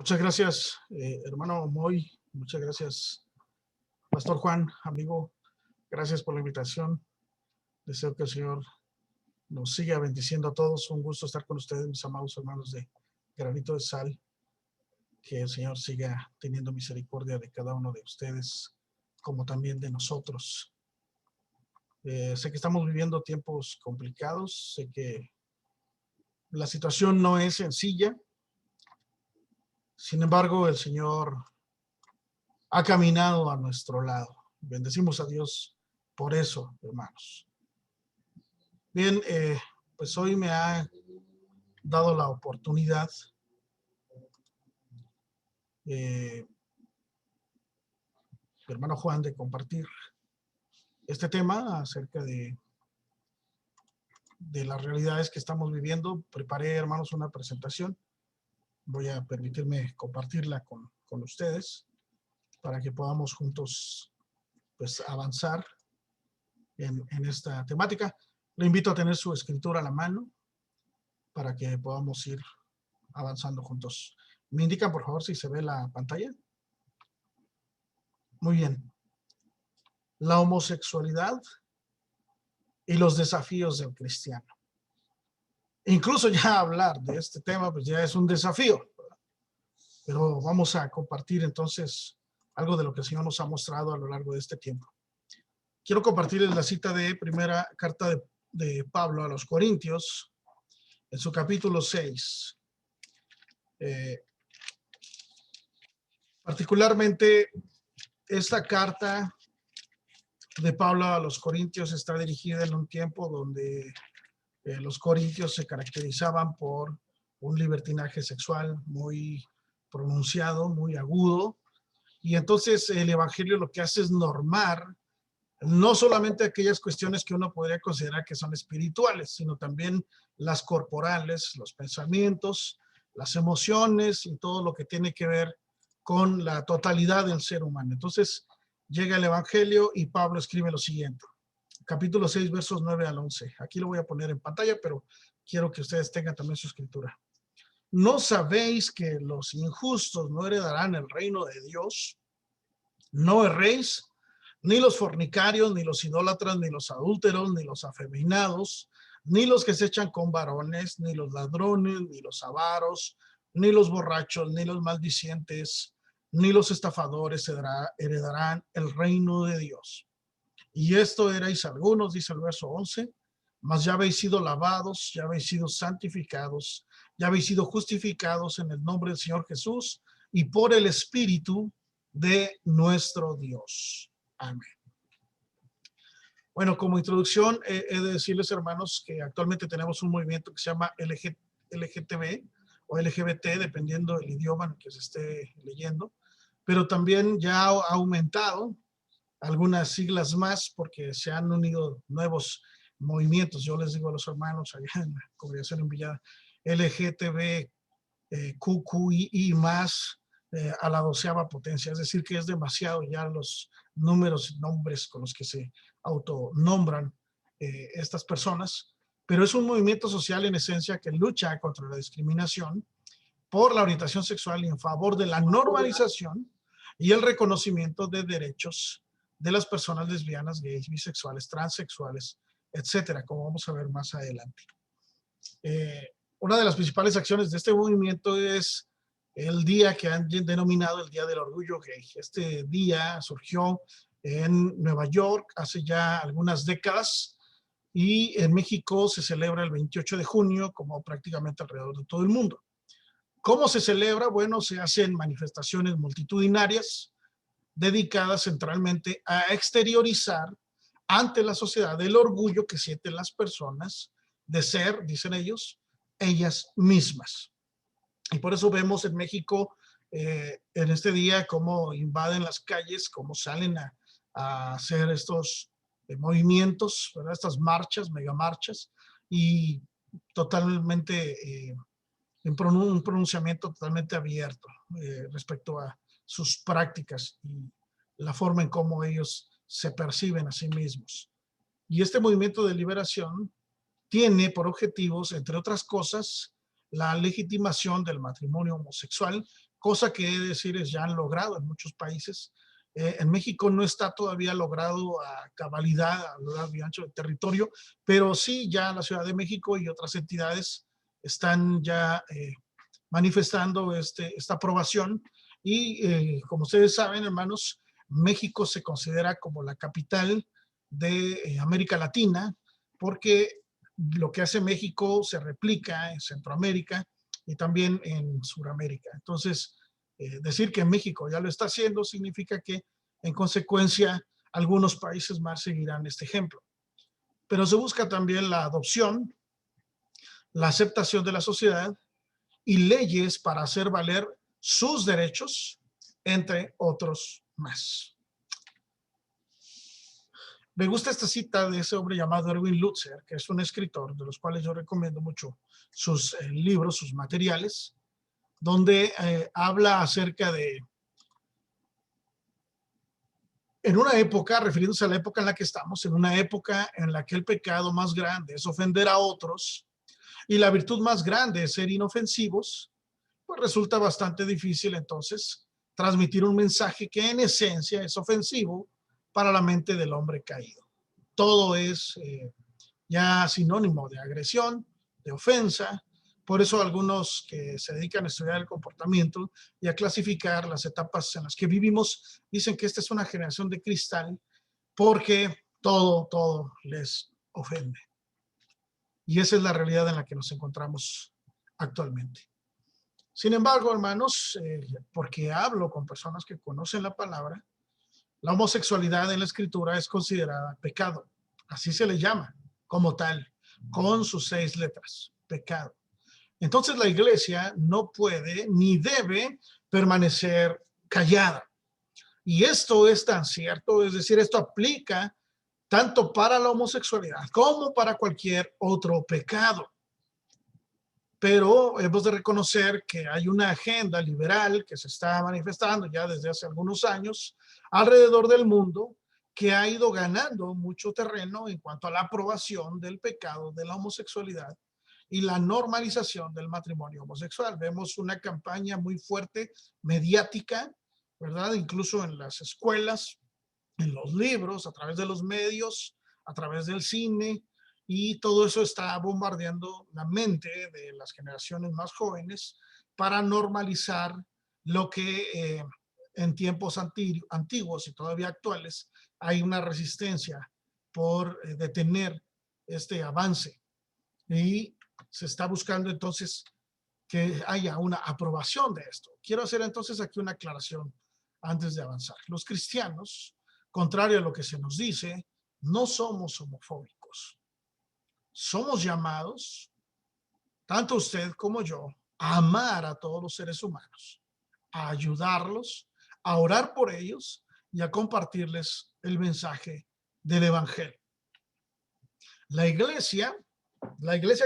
Muchas gracias, hermano Moy. Muchas gracias, Pastor Juan, amigo. Gracias por la invitación. Deseo que el Señor nos siga bendiciendo a todos. Un gusto estar con ustedes, mis amados hermanos de Granito de Sal. Que el Señor siga teniendo misericordia de cada uno de ustedes, como también de nosotros. Sé que estamos viviendo tiempos complicados. Sé que la situación no es sencilla. Sin embargo, el Señor ha caminado a nuestro lado. Bendecimos a Dios por eso, hermanos. Bien, pues hoy me ha dado la oportunidad hermano Juan, de compartir este tema acerca de las realidades que estamos viviendo. Preparé, hermanos, una presentación. Voy a permitirme compartirla con ustedes para que podamos juntos pues avanzar en esta temática. Le invito a tener su escritura a la mano para que podamos ir avanzando juntos. ¿Me indican, por favor, si se ve la pantalla? Muy bien. La homosexualidad y los desafíos del cristiano. Incluso ya hablar de este tema, pues ya es un desafío. Pero vamos a compartir entonces algo de lo que el Señor nos ha mostrado a lo largo de este tiempo. Quiero compartirles la cita de primera carta de Pablo a los Corintios, en su capítulo 6. Particularmente, esta carta de Pablo a los Corintios está dirigida en un tiempo donde los corintios se caracterizaban por un libertinaje sexual muy pronunciado, muy agudo, y entonces el evangelio lo que hace es normar no solamente aquellas cuestiones que uno podría considerar que son espirituales, sino también las corporales, los pensamientos, las emociones y todo lo que tiene que ver con la totalidad del ser humano. Entonces llega el evangelio y Pablo escribe lo siguiente. Capítulo 6, versos 9 al 11. Aquí lo voy a poner en pantalla, pero quiero que ustedes tengan también su escritura. ¿No sabéis que los injustos no heredarán el reino de Dios? No erréis, ni los fornicarios, ni los idólatras, ni los adúlteros, ni los afeminados, ni los que se echan con varones, ni los ladrones, ni los avaros, ni los borrachos, ni los maldicientes, ni los estafadores heredarán el reino de Dios. Y esto erais algunos, dice el verso 11, mas ya habéis sido lavados, ya habéis sido santificados, ya habéis sido justificados en el nombre del Señor Jesús y por el Espíritu de nuestro Dios. Amén. Bueno, como introducción, he de decirles, hermanos, que actualmente tenemos un movimiento que se llama LGTB o LGBT, dependiendo del idioma en el que se esté leyendo, pero también ya ha aumentado algunas siglas más porque se han unido nuevos movimientos. Yo les digo a los hermanos allá en la congregación en Villada, LGTB, QQI más a la 12ª potencia, es decir que es demasiado ya los números y nombres con los que se autonombran estas personas, pero es un movimiento social en esencia que lucha contra la discriminación por la orientación sexual y en favor de la normalización y el reconocimiento de derechos de las personas lesbianas, gays, bisexuales, transexuales, etcétera, como vamos a ver más adelante. Una de las principales acciones de este movimiento es el día que han denominado el Día del Orgullo Gay. Este día surgió en Nueva York hace ya algunas décadas y en México se celebra el 28 de junio, como prácticamente alrededor de todo el mundo. ¿Cómo se celebra? Bueno, se hacen manifestaciones multitudinarias dedicadas centralmente a exteriorizar ante la sociedad el orgullo que sienten las personas de ser, dicen ellos, ellas mismas. Y por eso vemos en México en este día cómo invaden las calles, cómo salen a hacer estos movimientos, ¿verdad? Estas marchas, megamarchas, y totalmente un pronunciamiento totalmente abierto respecto a sus prácticas y la forma en cómo ellos se perciben a sí mismos. Y este movimiento de liberación tiene por objetivos, entre otras cosas, la legitimación del matrimonio homosexual cosa que he de decir ya han logrado en muchos países. En México no está todavía logrado a cabalidad, a lo largo y ancho del territorio, pero sí ya la Ciudad de México y otras entidades están ya manifestando esta aprobación. Y como ustedes saben, hermanos, México se considera como la capital de América Latina, porque lo que hace México se replica en Centroamérica y también en Sudamérica. Entonces, decir que México ya lo está haciendo significa que, en consecuencia, algunos países más seguirán este ejemplo. Pero se busca también la adopción, la aceptación de la sociedad y leyes para hacer valer sus derechos, entre otros más. Me gusta esta cita de ese hombre llamado Erwin Lutzer, que es un escritor de los cuales yo recomiendo mucho sus libros, sus materiales, donde habla acerca de, en una época, refiriéndose a la época en la que estamos, en una época en la que el pecado más grande es ofender a otros y la virtud más grande es ser inofensivos, pues resulta bastante difícil entonces transmitir un mensaje que en esencia es ofensivo para la mente del hombre caído. Todo es ya sinónimo de agresión, de ofensa. Por eso algunos que se dedican a estudiar el comportamiento y a clasificar las etapas en las que vivimos, dicen que esta es una generación de cristal porque todo les ofende. Y esa es la realidad en la que nos encontramos actualmente. Sin embargo, hermanos, porque hablo con personas que conocen la palabra, la homosexualidad en la escritura es considerada pecado. Así se le llama, como tal, con sus 6 letras, pecado. Entonces la iglesia no puede ni debe permanecer callada. Y esto es tan cierto, es decir, esto aplica tanto para la homosexualidad como para cualquier otro pecado. Pero hemos de reconocer que hay una agenda liberal que se está manifestando ya desde hace algunos años alrededor del mundo, que ha ido ganando mucho terreno en cuanto a la aprobación del pecado de la homosexualidad y la normalización del matrimonio homosexual. Vemos una campaña muy fuerte, mediática, ¿verdad? Incluso en las escuelas, en los libros, a través de los medios, a través del cine, y todo eso está bombardeando la mente de las generaciones más jóvenes para normalizar lo que en tiempos antiguos y todavía actuales hay una resistencia por detener este avance. Y se está buscando entonces que haya una aprobación de esto. Quiero hacer entonces aquí una aclaración antes de avanzar. Los cristianos, contrario a lo que se nos dice, no somos homofóbicos. Somos llamados, tanto usted como yo, a amar a todos los seres humanos, a ayudarlos, a orar por ellos y a compartirles el mensaje del evangelio. La iglesia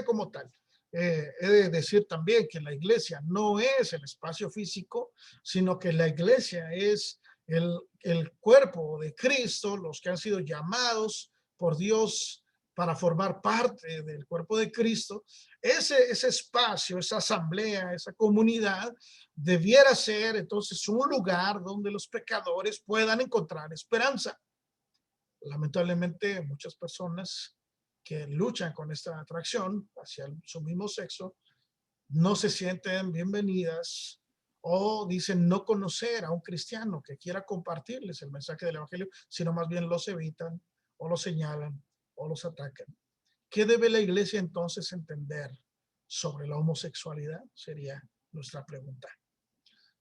como tal, he de decir también que la iglesia no es el espacio físico, sino que la iglesia es el cuerpo de Cristo, los que han sido llamados por Dios para formar parte del cuerpo de Cristo. Ese espacio, esa asamblea, esa comunidad debiera ser entonces un lugar donde los pecadores puedan encontrar esperanza. Lamentablemente, muchas personas que luchan con esta atracción hacia su mismo sexo no se sienten bienvenidas o dicen no conocer a un cristiano que quiera compartirles el mensaje del evangelio, sino más bien los evitan o los señalan o los atacan. ¿Qué debe la iglesia entonces entender sobre la homosexualidad? Sería nuestra pregunta.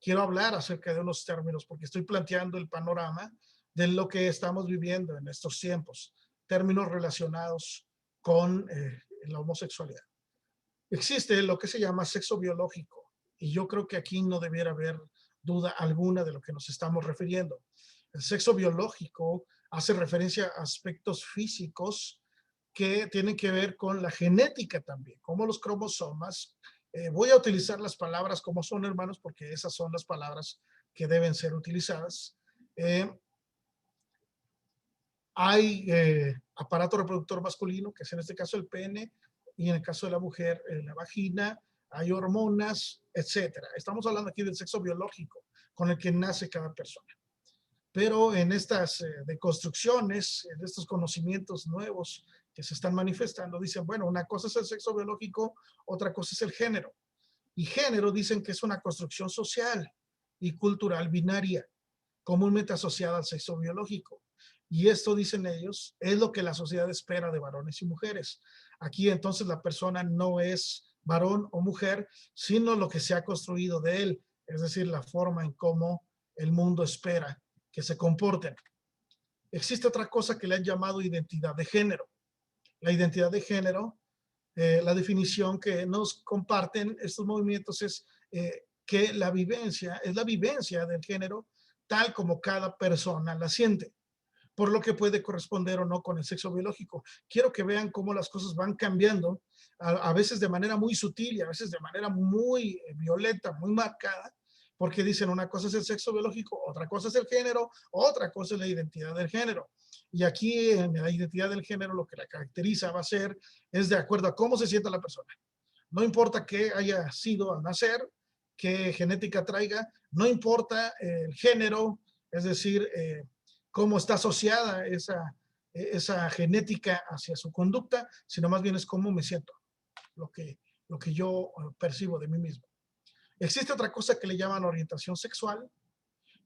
Quiero hablar acerca de unos términos porque estoy planteando el panorama de lo que estamos viviendo en estos tiempos, términos relacionados con la homosexualidad. Existe lo que se llama sexo biológico y yo creo que aquí no debiera haber duda alguna de lo que nos estamos refiriendo. El sexo biológico hace referencia a aspectos físicos que tienen que ver con la genética también, como los cromosomas. Voy a utilizar las palabras como son, hermanos, porque esas son las palabras que deben ser utilizadas. Hay aparato reproductor masculino, que es en este caso el pene, y en el caso de la mujer, la vagina. hay hormonas, etcétera. Estamos hablando aquí del sexo biológico con el que nace cada persona. Pero en estas deconstrucciones, en estos conocimientos nuevos que se están manifestando, dicen, bueno, una cosa es el sexo biológico, otra cosa es el género. Y género dicen que es una construcción social y cultural binaria, comúnmente asociada al sexo biológico. Y esto, dicen ellos, es lo que la sociedad espera de varones y mujeres. Aquí entonces la persona no es varón o mujer, sino lo que se ha construido de él, es decir, la forma en cómo el mundo espera que se comporten. Existe otra cosa que le han llamado identidad de género. La identidad de género, la definición que nos comparten estos movimientos es que la vivencia es la vivencia del género tal como cada persona la siente, por lo que puede corresponder o no con el sexo biológico. Quiero que vean cómo las cosas van cambiando, a veces de manera muy sutil y a veces de manera muy violenta, muy marcada, porque dicen una cosa es el sexo biológico, otra cosa es el género, otra cosa es la identidad del género. Y aquí en la identidad del género lo que la caracteriza va a ser, es de acuerdo a cómo se sienta la persona. No importa qué haya sido al nacer, qué genética traiga, no importa el género, es decir, cómo está asociada esa genética hacia su conducta, sino más bien es cómo me siento, lo que, lo que yo percibo de mí mismo. Existe otra cosa que le llaman orientación sexual,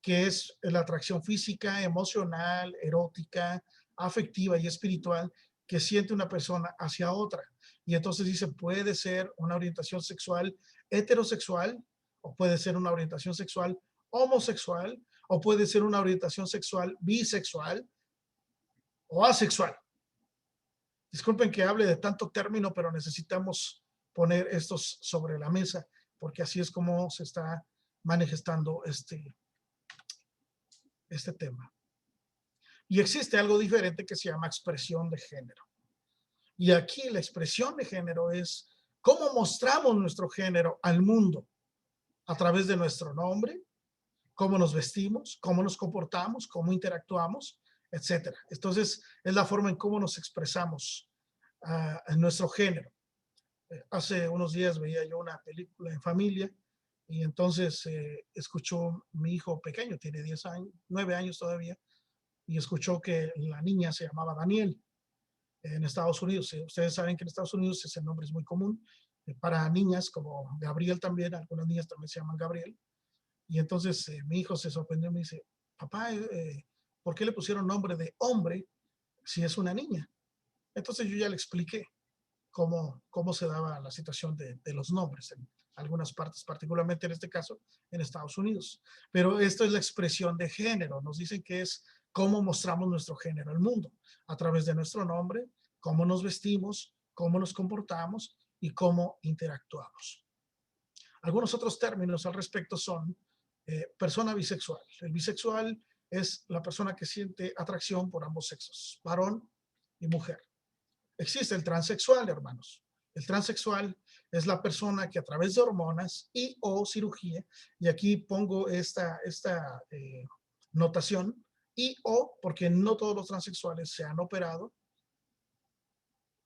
que es la atracción física, emocional, erótica, afectiva y espiritual que siente una persona hacia otra. Y entonces dice, puede ser una orientación sexual heterosexual, o puede ser una orientación sexual homosexual, o puede ser una orientación sexual bisexual o asexual. Disculpen que hable de tanto término, pero necesitamos poner estos sobre la mesa, porque así es como se está manifestando este tema. Y existe algo diferente que se llama expresión de género. Y aquí la expresión de género es cómo mostramos nuestro género al mundo a través de nuestro nombre, cómo nos vestimos, cómo nos comportamos, cómo interactuamos, etcétera. Entonces, es la forma en cómo nos expresamos en nuestro género. Hace unos días veía yo una película en familia y entonces escuchó mi hijo pequeño, tiene 10 años, 9 años todavía, y escuchó que la niña se llamaba Daniel en Estados Unidos. Ustedes saben que en Estados Unidos ese nombre es muy común para niñas como Gabriel también, algunas niñas también se llaman Gabriel. Y entonces mi hijo se sorprendió y me dice, papá, ¿por qué le pusieron nombre de hombre si es una niña? Entonces yo ya le expliqué cómo se daba la situación de los nombres en algunas partes, particularmente en este caso en Estados Unidos. Pero esto es la expresión de género. Nos dicen que es cómo mostramos nuestro género al mundo, a través de nuestro nombre, cómo nos vestimos, cómo nos comportamos y cómo interactuamos. Algunos otros términos al respecto son persona bisexual. El bisexual es la persona que siente atracción por ambos sexos, varón y mujer. Existe el transexual, hermanos. El transexual es la persona que a través de hormonas y o cirugía, y aquí pongo esta notación, y o porque no todos los transexuales se han operado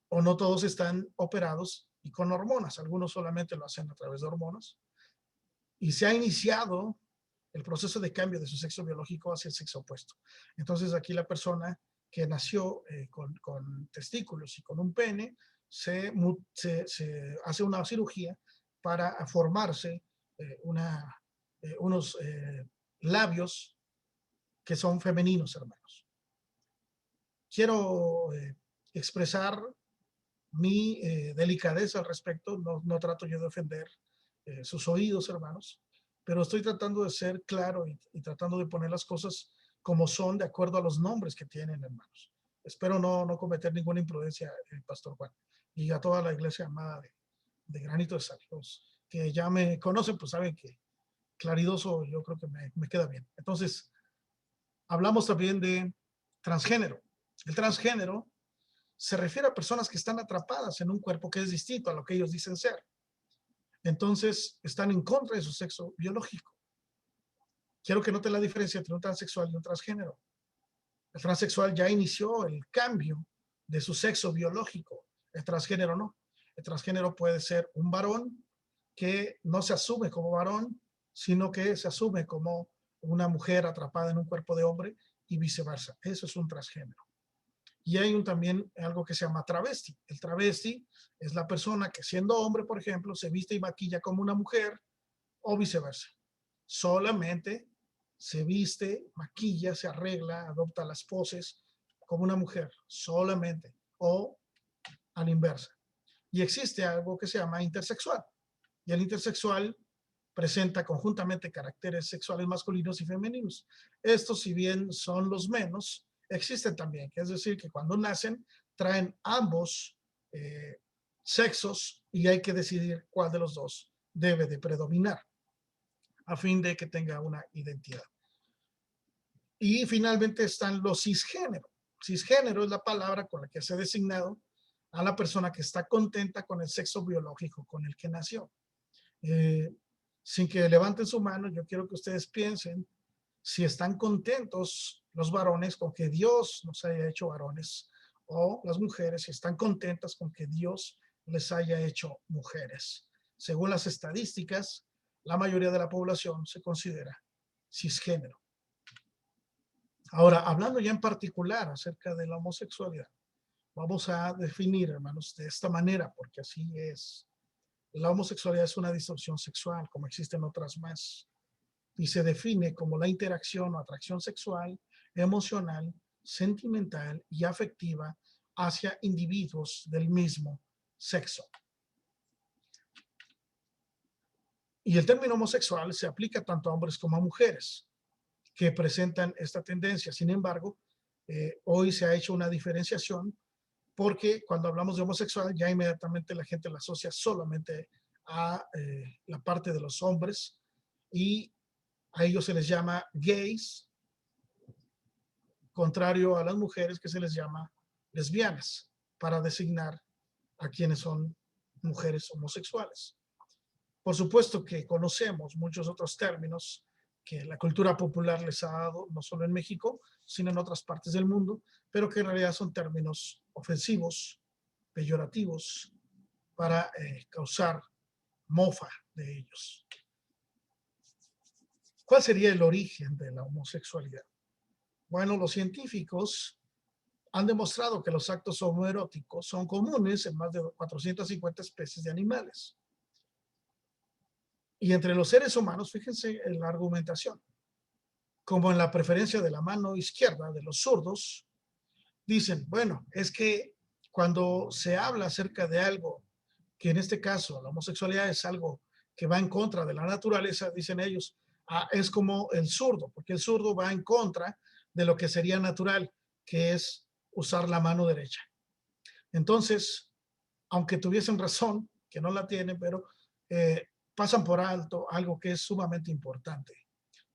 o no todos están operados y con hormonas. Algunos solamente lo hacen a través de hormonas. Y se ha iniciado el proceso de cambio de su sexo biológico hacia el sexo opuesto. Entonces aquí la persona que nació con testículos y con un pene se hace una cirugía para formarse unos labios que son femeninos, hermanos. Quiero expresar mi delicadeza al respecto. No trato yo de ofender sus oídos, hermanos, pero estoy tratando de ser claro y tratando de poner las cosas como son de acuerdo a los nombres que tienen, hermanos. Espero no cometer ninguna imprudencia, Pastor Juan, y a toda la iglesia amada de Granito de Sal. Los que ya me conocen, pues saben que claridoso yo creo que me queda bien. Entonces, hablamos también de transgénero. El transgénero se refiere a personas que están atrapadas en un cuerpo que es distinto a lo que ellos dicen ser. Entonces, están en contra de su sexo biológico. Quiero que noten la diferencia entre un transexual y un transgénero. El transexual ya inició el cambio de su sexo biológico. El transgénero no. El transgénero puede ser un varón que no se asume como varón, sino que se asume como una mujer atrapada en un cuerpo de hombre y viceversa. Eso es un transgénero. Y hay también algo que se llama travesti. El travesti es la persona que siendo hombre, por ejemplo, se viste y maquilla como una mujer o viceversa. Solamente se viste, maquilla, se arregla, adopta las poses como una mujer, solamente, o a la inversa. Y existe algo que se llama intersexual. Y el intersexual presenta conjuntamente caracteres sexuales masculinos y femeninos. Estos, si bien son los menos, existen también, que es decir, que cuando nacen traen ambos sexos y hay que decidir cuál de los dos debe de predominar a fin de que tenga una identidad. Y finalmente están los cisgéneros. Cisgénero es la palabra con la que se ha designado a la persona que está contenta con el sexo biológico con el que nació. Sin que levanten su mano, yo quiero que ustedes piensen si están contentos los varones con que Dios nos haya hecho varones, o las mujeres si están contentas con que Dios les haya hecho mujeres. Según las estadísticas, la mayoría de la población se considera cisgénero. Ahora, hablando ya en particular acerca de la homosexualidad, vamos a definir, hermanos, de esta manera, porque así es. La homosexualidad es una distorsión sexual, como existen otras más, y se define como la interacción o atracción sexual, emocional, sentimental y afectiva hacia individuos del mismo sexo. Y el término homosexual se aplica tanto a hombres como a mujeres que presentan esta tendencia. Sin embargo, hoy se ha hecho una diferenciación porque cuando hablamos de homosexual ya inmediatamente la gente la asocia solamente a la parte de los hombres y a ellos se les llama gays, contrario a las mujeres que se les llama lesbianas, para designar a quienes son mujeres homosexuales. Por supuesto que conocemos muchos otros términos que la cultura popular les ha dado, no solo en México, sino en otras partes del mundo, pero que en realidad son términos ofensivos, peyorativos, para causar mofa de ellos. ¿Cuál sería el origen de la homosexualidad? Bueno, los científicos han demostrado que los actos homoeróticos son comunes en más de 450 especies de animales. Y entre los seres humanos, fíjense en la argumentación, como en la preferencia de la mano izquierda de los zurdos, dicen, bueno, es que cuando se habla acerca de algo, que en este caso la homosexualidad es algo que va en contra de la naturaleza, dicen ellos, es como el zurdo, porque el zurdo va en contra de lo que sería natural, que es usar la mano derecha. Entonces, aunque tuviesen razón, que no la tienen, pero pasan por alto algo que es sumamente importante.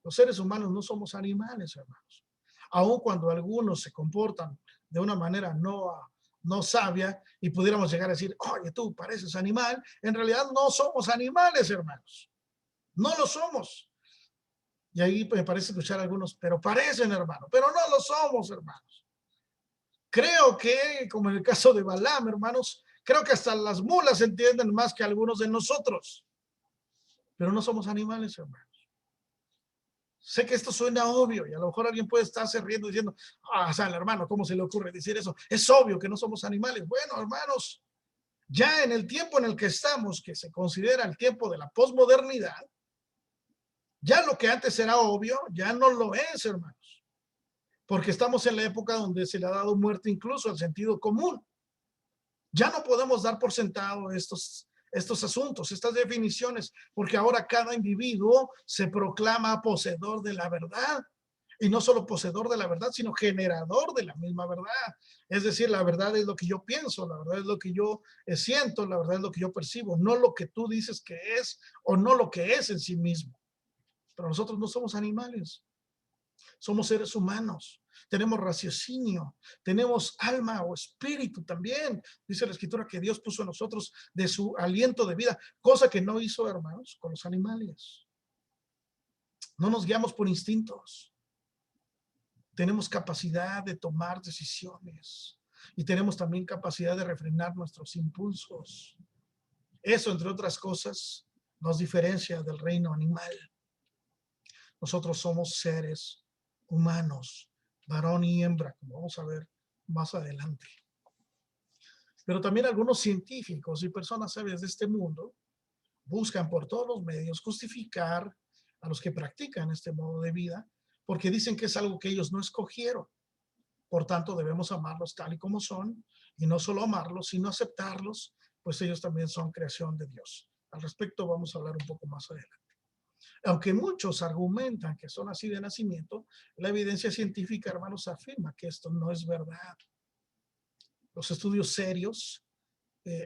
Los seres humanos no somos animales, hermanos. Aun cuando algunos se comportan de una manera no sabia y pudiéramos llegar a decir, oye, tú pareces animal, en realidad no somos animales, hermanos. No lo somos. Y ahí me parece escuchar a algunos, pero parecen, hermano, pero no lo somos, hermanos. Creo que, como en el caso de Balaam, hermanos, creo que hasta las mulas entienden más que algunos de nosotros. Pero no somos animales, hermanos. Sé que esto suena obvio y a lo mejor alguien puede estarse riendo diciendo, Sal, hermano, ¿cómo se le ocurre decir eso? Es obvio que no somos animales. Bueno, hermanos, ya en el tiempo en el que estamos, que se considera el tiempo de la posmodernidad, ya lo que antes era obvio, ya no lo es, hermanos. Porque estamos en la época donde se le ha dado muerte incluso al sentido común. Ya no podemos dar por sentado estos asuntos, estas definiciones, porque ahora cada individuo se proclama poseedor de la verdad. Y no solo poseedor de la verdad, sino generador de la misma verdad. Es decir, la verdad es lo que yo pienso, la verdad es lo que yo siento, la verdad es lo que yo percibo, no lo que tú dices que es o no lo que es en sí mismo. Pero nosotros no somos animales, somos seres humanos. Tenemos raciocinio, tenemos alma o espíritu también. Dice la escritura que Dios puso en nosotros de su aliento de vida, cosa que no hizo, hermanos, con los animales. No nos guiamos por instintos. Tenemos capacidad de tomar decisiones y tenemos también capacidad de refrenar nuestros impulsos. Eso, entre otras cosas, nos diferencia del reino animal. Nosotros somos seres humanos, varón y hembra, como vamos a ver más adelante. Pero también algunos científicos y personas sabias de este mundo buscan por todos los medios justificar a los que practican este modo de vida, porque dicen que es algo que ellos no escogieron. Por tanto, debemos amarlos tal y como son, y no solo amarlos, sino aceptarlos, pues ellos también son creación de Dios. Al respecto vamos a hablar un poco más adelante. Aunque muchos argumentan que son así de nacimiento, la evidencia científica, hermanos, afirma que esto no es verdad. Los estudios serios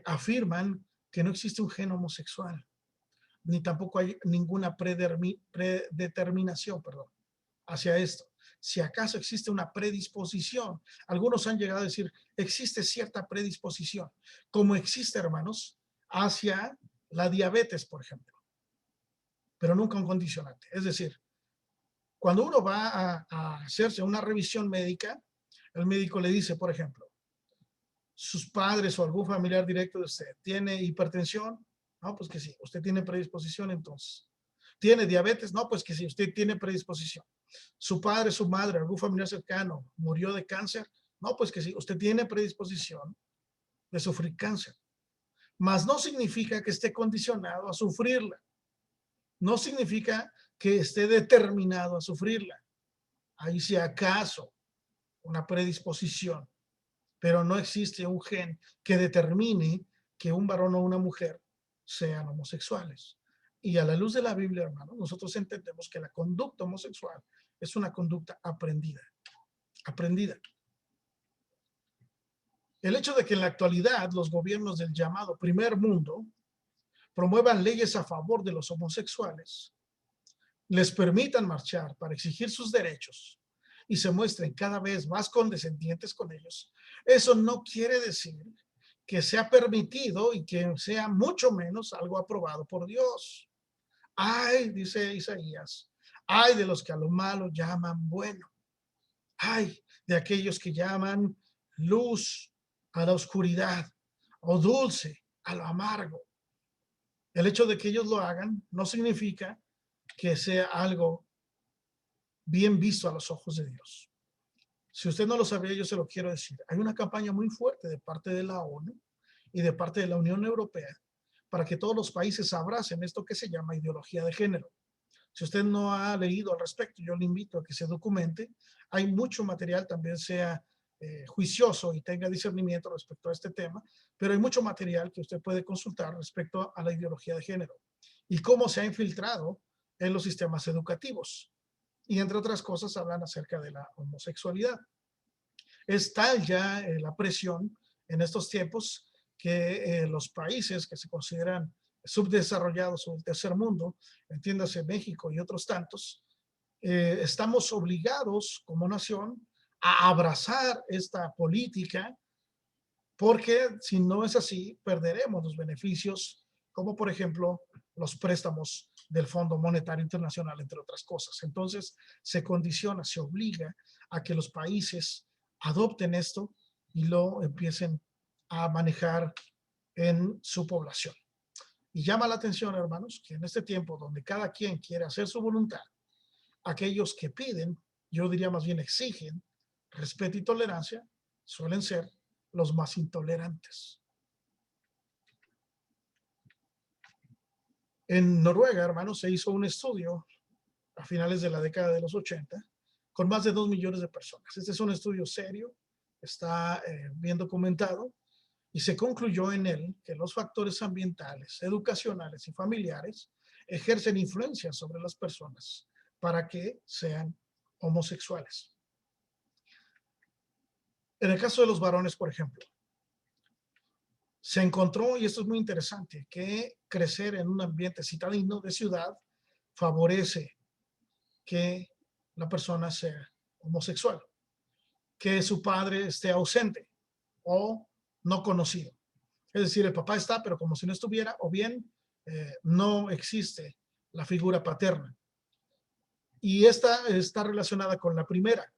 afirman que no existe un gen homosexual, ni tampoco hay ninguna predeterminación, hacia esto. Si acaso existe una predisposición, algunos han llegado a decir, existe cierta predisposición, como existe, hermanos, hacia la diabetes, por ejemplo, pero nunca un condicionante. Es decir, cuando uno va a hacerse una revisión médica, el médico le dice, por ejemplo, sus padres o algún familiar directo de usted tiene hipertensión, no, pues que sí, usted tiene predisposición entonces. ¿Tiene diabetes? No, pues que sí, usted tiene predisposición. Su padre, su madre, algún familiar cercano murió de cáncer, no, pues que sí, usted tiene predisposición de sufrir cáncer. Mas no significa que esté condicionado a sufrirla. No significa que esté determinado a sufrirla. Ahí si acaso una predisposición, pero no existe un gen que determine que un varón o una mujer sean homosexuales. Y a la luz de la Biblia, hermano, nosotros entendemos que la conducta homosexual es una conducta aprendida. El hecho de que en la actualidad los gobiernos del llamado primer mundo promuevan leyes a favor de los homosexuales, les permitan marchar para exigir sus derechos y se muestren cada vez más condescendientes con ellos, eso no quiere decir que sea permitido y que sea mucho menos algo aprobado por Dios. Ay, dice Isaías, ay de los que a lo malo llaman bueno. Ay de aquellos que llaman luz a la oscuridad o dulce a lo amargo. El hecho de que ellos lo hagan no significa que sea algo bien visto a los ojos de Dios. Si usted no lo sabía, yo se lo quiero decir. Hay una campaña muy fuerte de parte de la ONU y de parte de la Unión Europea para que todos los países abracen esto que se llama ideología de género. Si usted no ha leído al respecto, yo le invito a que se documente. Hay mucho material, también sea juicioso y tenga discernimiento respecto a este tema, pero hay mucho material que usted puede consultar respecto a la ideología de género y cómo se ha infiltrado en los sistemas educativos. Y entre otras cosas hablan acerca de la homosexualidad. Es tal ya la presión en estos tiempos que los países que se consideran subdesarrollados o el tercer mundo, entiéndase México y otros tantos, estamos obligados como nación a abrazar esta política porque si no es así, perderemos los beneficios, como por ejemplo los préstamos del Fondo Monetario Internacional, entre otras cosas. Entonces, se condiciona, se obliga a que los países adopten esto y lo empiecen a manejar en su población. Y llama la atención, hermanos, que en este tiempo donde cada quien quiere hacer su voluntad, aquellos que piden, yo diría más bien exigen, respeto y tolerancia, suelen ser los más intolerantes. En Noruega, hermanos, se hizo un estudio a finales de la década de los 80 con más de 2 millones de personas. Este es un estudio serio, está bien documentado y se concluyó en él que los factores ambientales, educacionales y familiares ejercen influencia sobre las personas para que sean homosexuales. En el caso de los varones, por ejemplo, se encontró, y esto es muy interesante, que crecer en un ambiente citadino de ciudad favorece que la persona sea homosexual, que su padre esté ausente o no conocido. Es decir, el papá está, pero como si no estuviera, o bien no existe la figura paterna. Y esta está relacionada con la primera.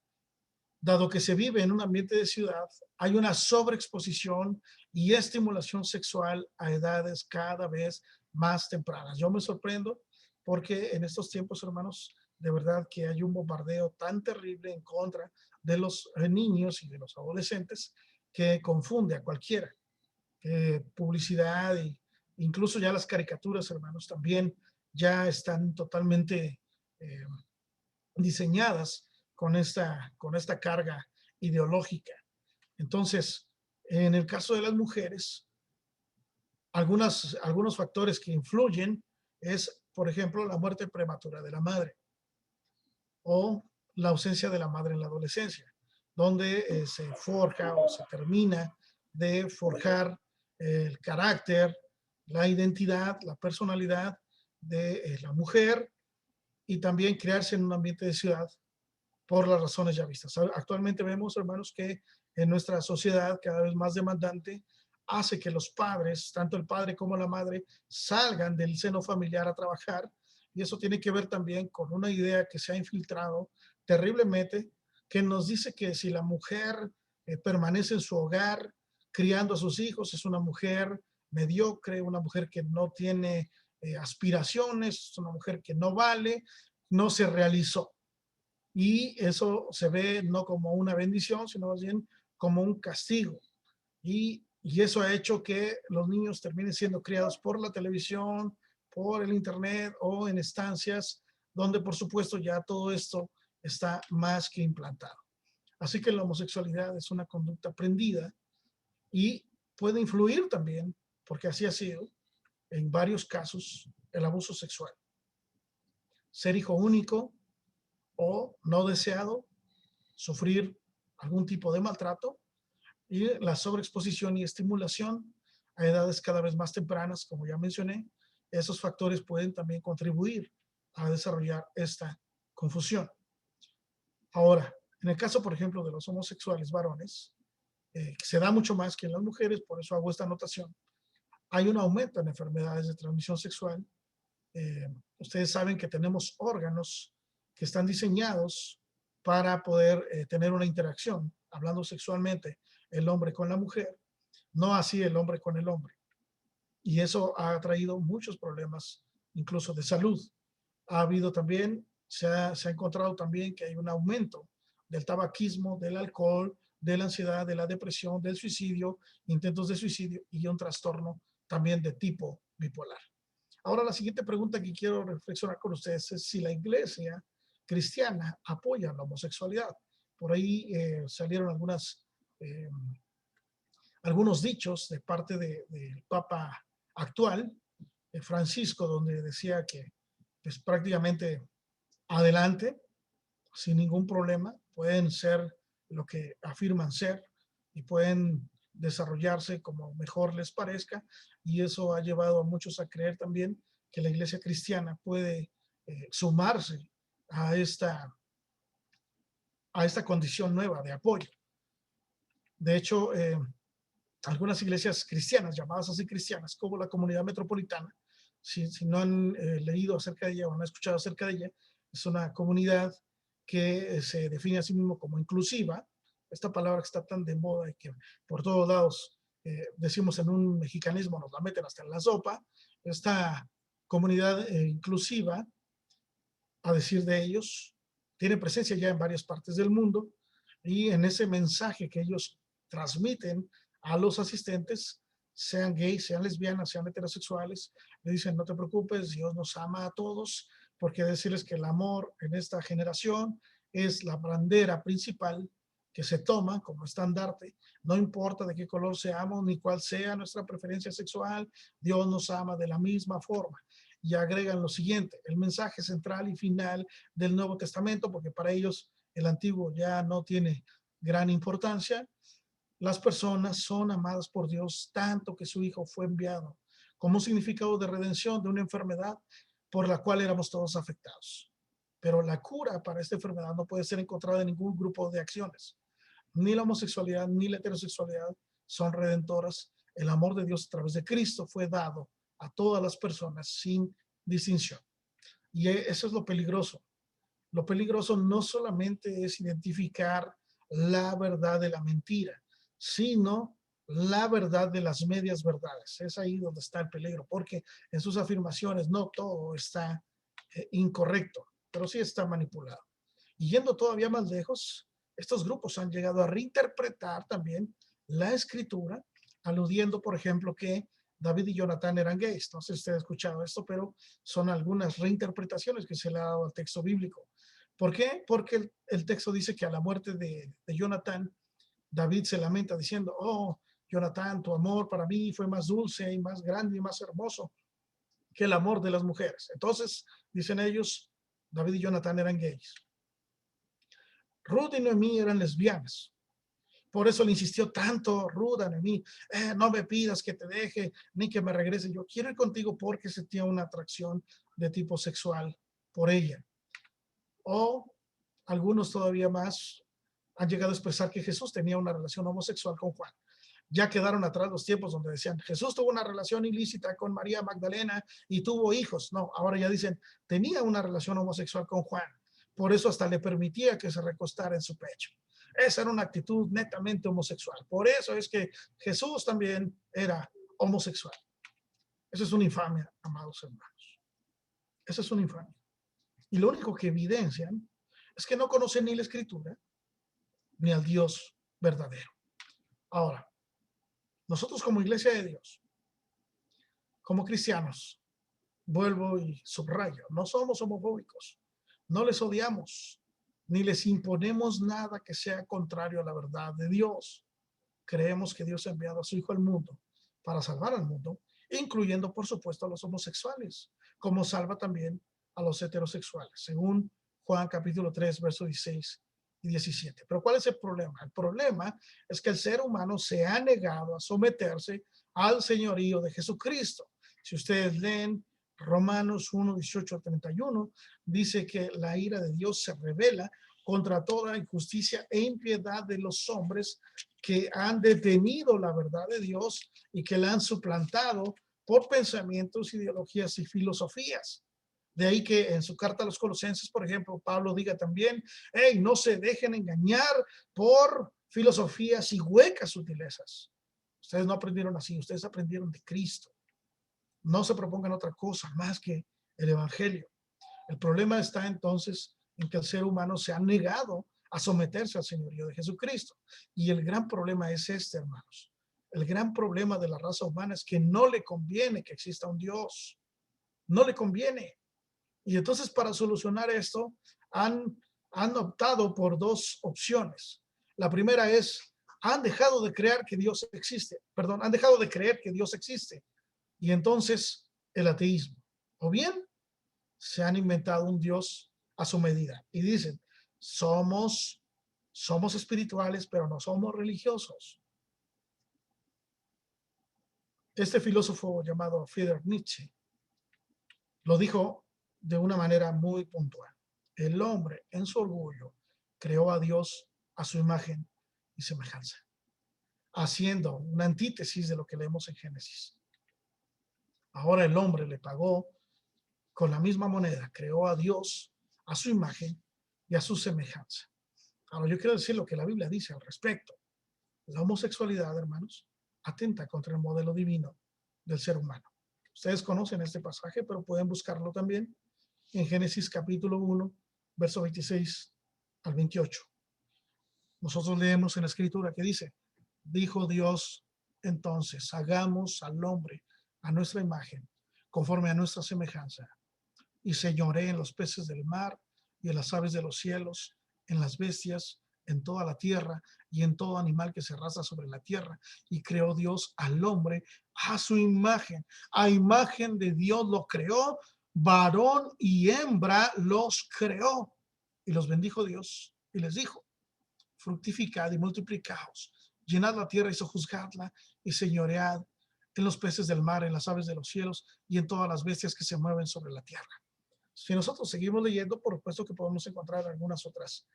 Dado que se vive en un ambiente de ciudad, hay una sobreexposición y estimulación sexual a edades cada vez más tempranas. Yo me sorprendo porque en estos tiempos, hermanos, de verdad que hay un bombardeo tan terrible en contra de los niños y de los adolescentes que confunde a cualquiera. Publicidad e incluso ya las caricaturas, hermanos, también ya están totalmente eh, diseñadas con esta carga ideológica. Entonces, en el caso de las mujeres, algunos factores que influyen es, por ejemplo, la muerte prematura de la madre o la ausencia de la madre en la adolescencia, donde se forja o se termina de forjar el carácter, la identidad, la personalidad de la mujer y también crearse en un ambiente de ciudad por las razones ya vistas. Actualmente vemos, hermanos, que en nuestra sociedad cada vez más demandante hace que los padres, tanto el padre como la madre, salgan del seno familiar a trabajar. Y eso tiene que ver también con una idea que se ha infiltrado terriblemente, que nos dice que si la mujer permanece en su hogar criando a sus hijos, es una mujer mediocre, una mujer que no tiene aspiraciones, es una mujer que no vale, no se realizó. Y eso se ve no como una bendición, sino más bien como un castigo. Y eso ha hecho que los niños terminen siendo criados por la televisión, por el internet o en estancias donde por supuesto ya todo esto está más que implantado. Así que la homosexualidad es una conducta aprendida y puede influir también, porque así ha sido en varios casos, el abuso sexual. Ser hijo único o no deseado, sufrir algún tipo de maltrato y la sobreexposición y estimulación a edades cada vez más tempranas, como ya mencioné, esos factores pueden también contribuir a desarrollar esta confusión. Ahora, en el caso, por ejemplo, de los homosexuales varones, se da mucho más que en las mujeres, por eso hago esta anotación. Hay un aumento en enfermedades de transmisión sexual. Eh, Ustedes saben que tenemos órganos que están diseñados para poder tener una interacción, hablando sexualmente, el hombre con la mujer, no así el hombre con el hombre. Y eso ha traído muchos problemas, incluso de salud. Ha habido también, se ha encontrado también que hay un aumento del tabaquismo, del alcohol, de la ansiedad, de la depresión, del suicidio, intentos de suicidio y un trastorno también de tipo bipolar. Ahora, la siguiente pregunta que quiero reflexionar con ustedes es si la iglesia cristiana apoya la homosexualidad. Por ahí salieron eh, algunos dichos de parte del Papa actual, Francisco, donde decía que pues, prácticamente adelante, sin ningún problema, pueden ser lo que afirman ser y pueden desarrollarse como mejor les parezca, y eso ha llevado a muchos a creer también que la iglesia cristiana puede sumarse a esta condición nueva de apoyo. De hecho, algunas iglesias cristianas, llamadas así cristianas, como la Comunidad Metropolitana, si no han leído acerca de ella o han escuchado acerca de ella, es una comunidad que se define a sí mismo como inclusiva, esta palabra que está tan de moda y que por todos lados decimos en un mexicanismo, nos la meten hasta en la sopa. Esta comunidad inclusiva, a decir de ellos, tiene presencia ya en varias partes del mundo, y en ese mensaje que ellos transmiten a los asistentes, sean gays, sean lesbianas, sean heterosexuales, le dicen: no te preocupes, Dios nos ama a todos, porque decirles que el amor en esta generación es la bandera principal que se toma como estandarte. No importa de qué color seamos ni cuál sea nuestra preferencia sexual, Dios nos ama de la misma forma. Y agregan lo siguiente: el mensaje central y final del Nuevo Testamento, porque para ellos el Antiguo ya no tiene gran importancia. Las personas son amadas por Dios tanto que su Hijo fue enviado como un significado de redención de una enfermedad por la cual éramos todos afectados. Pero la cura para esta enfermedad no puede ser encontrada en ningún grupo de acciones. Ni la homosexualidad ni la heterosexualidad son redentoras. El amor de Dios a través de Cristo fue dado a todas las personas sin distinción. Y eso es lo peligroso. Lo peligroso no solamente es identificar la verdad de la mentira, sino la verdad de las medias verdades. Es ahí donde está el peligro, porque en sus afirmaciones no todo está incorrecto, pero sí está manipulado. Y yendo todavía más lejos, estos grupos han llegado a reinterpretar también la escritura, aludiendo, por ejemplo, que David y Jonatán eran gays. No sé si usted ha escuchado esto, pero son algunas reinterpretaciones que se le ha dado al texto bíblico. ¿Por qué? Porque el texto dice que a la muerte de Jonatán, David se lamenta diciendo, oh, Jonatán, tu amor para mí fue más dulce y más grande y más hermoso que el amor de las mujeres. Entonces, dicen ellos, David y Jonatán eran gays. Ruth y Noemí eran lesbianas. Por eso le insistió tanto Ruth a Noemí, no me pidas que te deje ni que me regrese. Yo quiero ir contigo porque sentía una atracción de tipo sexual por ella. O algunos todavía más han llegado a expresar que Jesús tenía una relación homosexual con Juan. Ya quedaron atrás los tiempos donde decían Jesús tuvo una relación ilícita con María Magdalena y tuvo hijos. No, ahora ya dicen tenía una relación homosexual con Juan. Por eso hasta le permitía que se recostara en su pecho. Esa era una actitud netamente homosexual. Por eso es que Jesús también era homosexual. Eso es una infamia, amados hermanos. Eso es una infamia. Y lo único que evidencian es que no conocen ni la escritura ni al Dios verdadero. Ahora, nosotros como iglesia de Dios, como cristianos, vuelvo y subrayo, no somos homofóbicos, no les odiamos, ni les imponemos nada que sea contrario a la verdad de Dios. Creemos que Dios ha enviado a su Hijo al mundo para salvar al mundo, incluyendo, por supuesto, a los homosexuales, como salva también a los heterosexuales, según Juan capítulo 3, versos 16 y 17. Pero ¿cuál es el problema? El problema es que el ser humano se ha negado a someterse al señorío de Jesucristo. Si ustedes leen Romanos 1, 18 a 31, dice que la ira de Dios se revela contra toda injusticia e impiedad de los hombres que han detenido la verdad de Dios y que la han suplantado por pensamientos, ideologías y filosofías. De ahí que en su carta a los Colosenses, por ejemplo, Pablo diga también, hey, no se dejen engañar por filosofías y huecas sutilezas. Ustedes no aprendieron así, ustedes aprendieron de Cristo. No se propongan otra cosa más que el Evangelio. El problema está entonces en que el ser humano se ha negado a someterse al señorío de Jesucristo. Y el gran problema es este, hermanos. El gran problema de la raza humana es que no le conviene que exista un Dios. No le conviene. Y entonces para solucionar esto han optado por dos opciones. La primera es, han dejado de creer que Dios existe. Perdón, han dejado de creer que Dios existe. Y entonces el ateísmo. O bien se han inventado un Dios a su medida y dicen, somos espirituales, pero no somos religiosos. Este filósofo llamado Friedrich Nietzsche lo dijo de una manera muy puntual. El hombre, en su orgullo, creó a Dios a su imagen y semejanza, haciendo una antítesis de lo que leemos en Génesis. Ahora el hombre le pagó con la misma moneda, creó a Dios a su imagen y a su semejanza. Ahora yo quiero decir lo que la Biblia dice al respecto. La homosexualidad, hermanos, atenta contra el modelo divino del ser humano. Ustedes conocen este pasaje, pero pueden buscarlo también en Génesis capítulo 1, verso 26 al 28. Nosotros leemos en la escritura que dice, dijo Dios entonces, hagamos al hombre a nuestra imagen, conforme a nuestra semejanza, y señoré en los peces del mar y en las aves de los cielos, en las bestias, en toda la tierra y en todo animal que se arrastra sobre la tierra. Y creó Dios al hombre a su imagen. A imagen de Dios lo creó, varón y hembra los creó. Y los bendijo Dios y les dijo, fructificad y multiplicaos, llenad la tierra y sojuzgadla y señoread en los peces del mar, en las aves de los cielos y en todas las bestias que se mueven sobre la tierra. Si nosotros seguimos leyendo, por supuesto que podemos encontrar algunos otros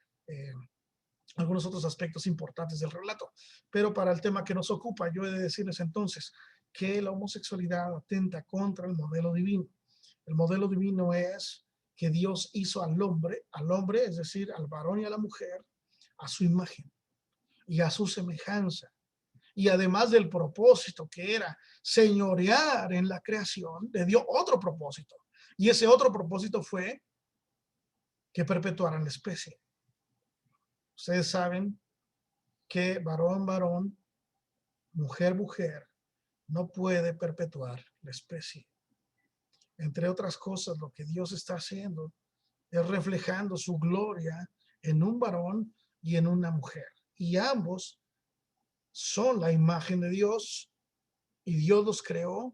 aspectos importantes del relato. Pero para el tema que nos ocupa, yo he de decirles entonces que la homosexualidad atenta contra el modelo divino. El modelo divino es que Dios hizo al hombre, es decir, al varón y a la mujer, a su imagen y a su semejanza. y además del propósito que era señorear en la creación, le dio otro propósito. Y ese otro propósito fue que perpetuaran la especie. Ustedes saben que varón, varón, mujer, mujer, no puede perpetuar la especie. Entre otras cosas, lo que Dios está haciendo es reflejando su gloria en un varón y en una mujer. Y ambos son la imagen de Dios y Dios los creó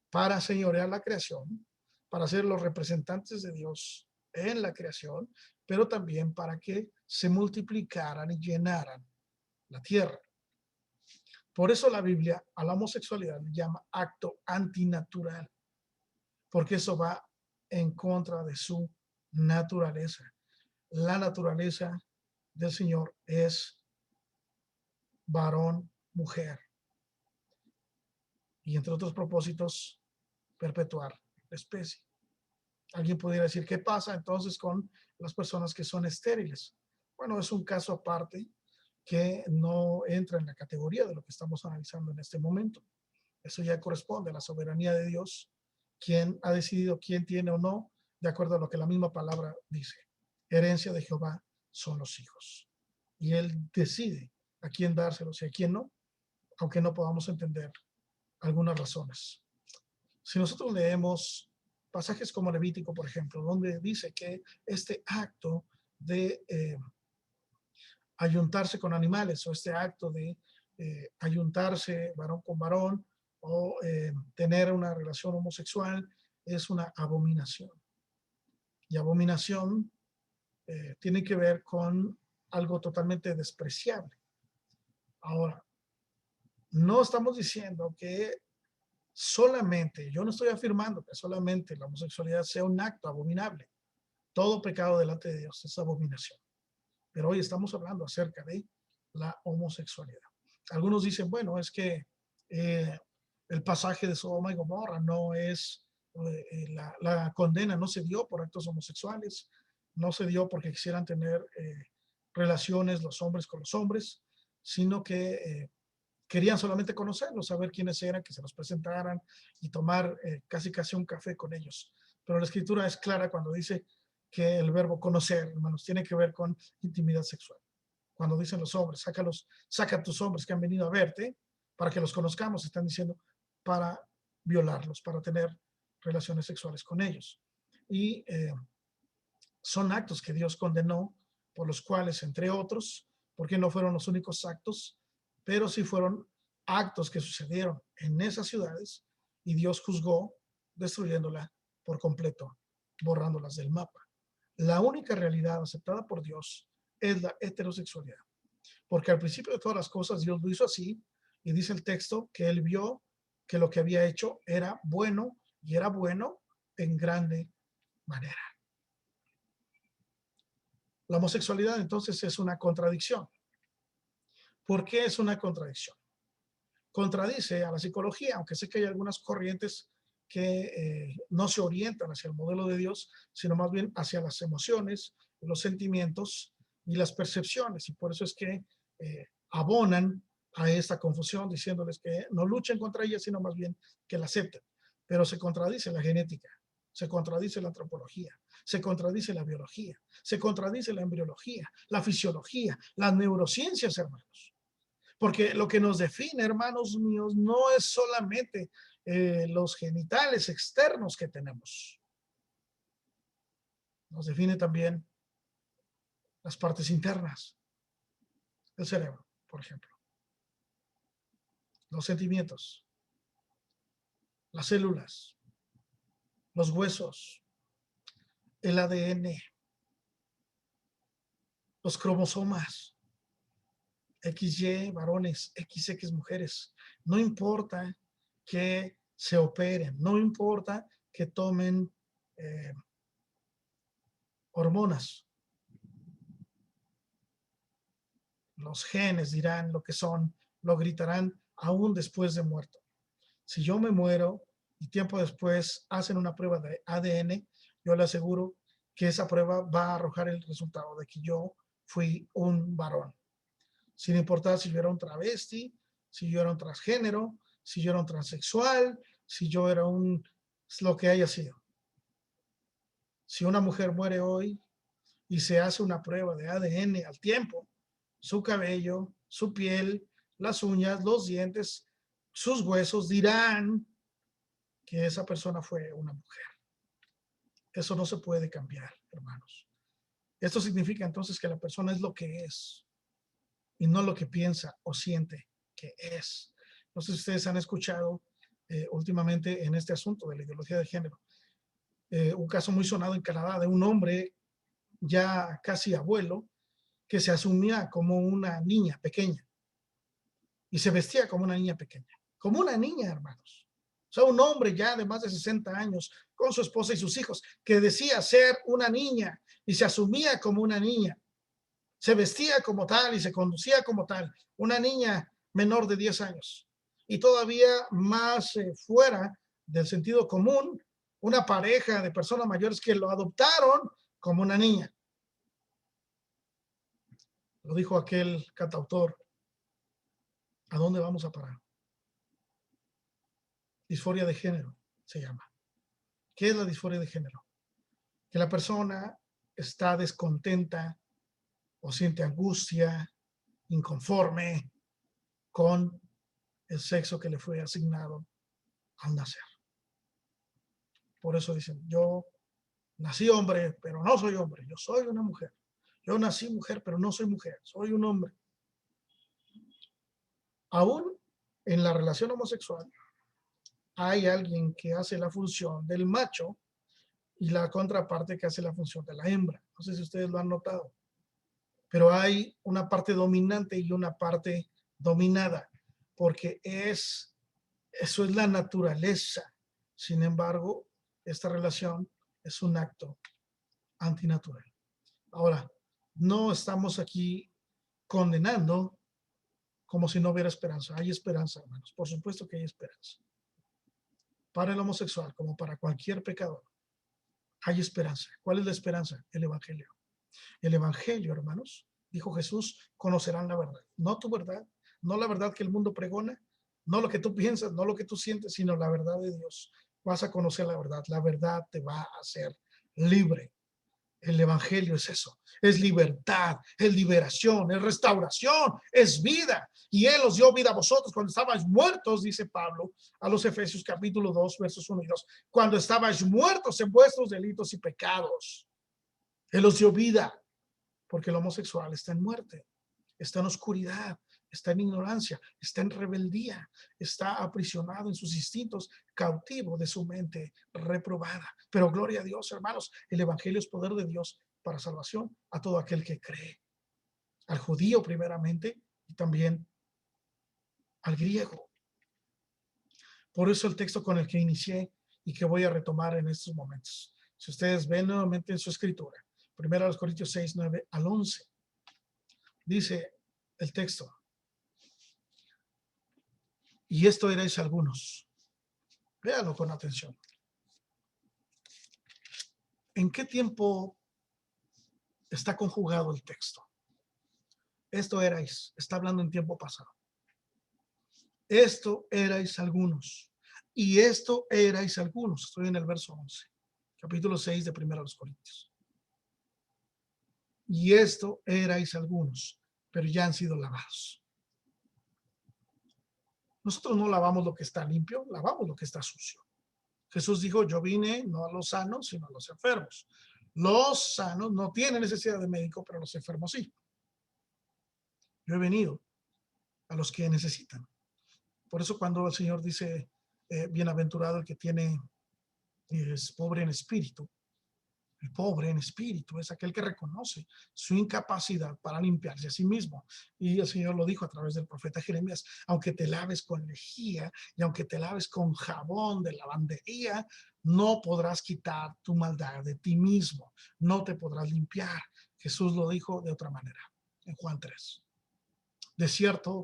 para señorear la creación, para ser los representantes de Dios en la creación, pero también para que se multiplicaran y llenaran la tierra. Por eso la Biblia a la homosexualidad le llama acto antinatural, porque eso va en contra de su naturaleza. La naturaleza del Señor es varón, mujer, y entre otros propósitos, perpetuar la especie. Alguien pudiera decir, ¿qué pasa entonces con las personas que son estériles? Bueno, es un caso aparte que no entra en la categoría de lo que estamos analizando en este momento. Eso ya corresponde a la soberanía de Dios, quien ha decidido quién tiene o no, de acuerdo a lo que la misma palabra dice. Herencia de Jehová son los hijos. Y Él decide a quién dárselos y a quién no, aunque no podamos entender algunas razones. Si nosotros leemos pasajes como Levítico, por ejemplo, donde dice que este acto de ayuntarse con animales o este acto de ayuntarse varón con varón o tener una relación homosexual es una abominación. Y abominación tiene que ver con algo totalmente despreciable. Ahora, no estamos diciendo que solamente, yo no estoy afirmando que solamente la homosexualidad sea un acto abominable. Todo pecado delante de Dios es abominación. Pero hoy estamos hablando acerca de la homosexualidad. Algunos dicen, bueno, es que el pasaje de Sodoma y Gomorra no es, la condena no se dio por actos homosexuales, no se dio porque quisieran tener relaciones los hombres con los hombres, sino que querían solamente conocerlos, saber quiénes eran, que se los presentaran y tomar casi casi un café con ellos. Pero la escritura es clara cuando dice que el verbo conocer, hermanos, tiene que ver con intimidad sexual. Cuando dicen los hombres, saca a tus hombres que han venido a verte para que los conozcamos, están diciendo para violarlos, para tener relaciones sexuales con ellos. Y son actos que Dios condenó, por los cuales, entre otros, porque no fueron los únicos actos, pero sí fueron actos que sucedieron en esas ciudades y Dios juzgó destruyéndola por completo, borrándolas del mapa. La única realidad aceptada por Dios es la heterosexualidad, porque al principio de todas las cosas Dios lo hizo así y dice el texto que él vio que lo que había hecho era bueno y era bueno en grande manera. La homosexualidad entonces es una contradicción. ¿Por qué es una contradicción? Contradice a la psicología, aunque sé que hay algunas corrientes que no se orientan hacia el modelo de Dios, sino más bien hacia las emociones, los sentimientos y las percepciones. Y por eso es que abonan a esta confusión, diciéndoles que no luchen contra ella, sino más bien que la acepten. Pero se contradice la genética, se contradice la antropología, se contradice la biología, se contradice la embriología, la fisiología, las neurociencias, hermanos. Porque lo que nos define, hermanos míos, no es solamente los genitales externos que tenemos. Nos define también las partes internas del cerebro, por ejemplo. Los sentimientos, las células, los huesos, el ADN, los cromosomas, XY varones, XX mujeres. No importa que se operen, no importa que tomen hormonas. Los genes dirán lo que son, lo gritarán aún después de muerto. Si yo me muero y tiempo después hacen una prueba de ADN, yo le aseguro que esa prueba va a arrojar el resultado de que yo fui un varón. Sin importar si yo era un travesti si yo era un transgénero, si yo era un transexual, si yo era lo que haya sido. Si una mujer muere hoy y se hace una prueba de ADN al tiempo, su cabello, su piel, las uñas, los dientes, sus huesos dirán que esa persona fue una mujer. Eso no se puede cambiar, hermanos. Esto significa entonces que la persona es lo que es y no lo que piensa o siente que es. No sé si ustedes han escuchado últimamente en este asunto de la ideología de género, un caso muy sonado en Canadá de un hombre ya casi abuelo que se asumía como una niña pequeña y se vestía como una niña pequeña, como una niña, hermanos. O sea, un hombre ya de más de 60 años con su esposa y sus hijos que decía ser una niña y se asumía como una niña. Se vestía como tal y se conducía como tal, una niña menor de 10 años. Y todavía más fuera del sentido común, una pareja de personas mayores que lo adoptaron como una niña. Lo dijo aquel cantautor. ¿A dónde vamos a parar? Disforia de género se llama. ¿Qué es la disforia de género? Que la persona está descontenta o siente angustia, inconforme con el sexo que le fue asignado al nacer. Por eso dicen, yo nací hombre, pero no soy hombre, yo soy una mujer. Yo nací mujer, pero no soy mujer, soy un hombre. Aún en la relación homosexual hay alguien que hace la función del macho y la contraparte que hace la función de la hembra. No sé si ustedes lo han notado, pero hay una parte dominante y una parte dominada, porque eso es la naturaleza. Sin embargo, esta relación es un acto antinatural. Ahora, no estamos aquí condenando como si no hubiera esperanza. Hay esperanza, hermanos. Por supuesto que hay esperanza. Para el homosexual, como para cualquier pecador, hay esperanza. ¿Cuál es la esperanza? El evangelio. El evangelio, hermanos, dijo Jesús, conocerán la verdad. No tu verdad, no la verdad que el mundo pregona, no lo que tú piensas, no lo que tú sientes, sino la verdad de Dios. Vas a conocer la verdad. La verdad te va a hacer libre. El evangelio es eso, es libertad, es liberación, es restauración, es vida. Y Él os dio vida a vosotros cuando estabais muertos, dice Pablo a los Efesios capítulo 2, versos 1 y 2. Cuando estabais muertos en vuestros delitos y pecados, Él os dio vida, porque el homosexual está en muerte, está en oscuridad, está en ignorancia, está en rebeldía, está aprisionado en sus instintos, cautivo de su mente reprobada. Pero gloria a Dios, hermanos, el evangelio es poder de Dios para salvación a todo aquel que cree, al judío primeramente y también al griego. Por eso el texto con el que inicié y que voy a retomar en estos momentos. Si ustedes ven nuevamente en su escritura, 1 Corintios 6, 9 al 11, dice el texto, y esto erais algunos. Véanlo con atención. ¿En qué tiempo está conjugado el texto? Esto erais, está hablando en tiempo pasado. Esto erais algunos. Y esto erais algunos. Estoy en el verso 11, capítulo 6 de 1 Corintios. Y esto erais algunos, pero ya han sido lavados. Nosotros no lavamos lo que está limpio, lavamos lo que está sucio. Jesús dijo, yo vine no a los sanos, sino a los enfermos. Los sanos no tienen necesidad de médico, pero los enfermos sí. Yo he venido a los que necesitan. Por eso cuando el Señor dice, bienaventurado el que es pobre en espíritu, el pobre en espíritu es aquel que reconoce su incapacidad para limpiarse a sí mismo. Y el Señor lo dijo a través del profeta Jeremías, aunque te laves con lejía y aunque te laves con jabón de lavandería, no podrás quitar tu maldad de ti mismo, no te podrás limpiar. Jesús lo dijo de otra manera en Juan 3. De cierto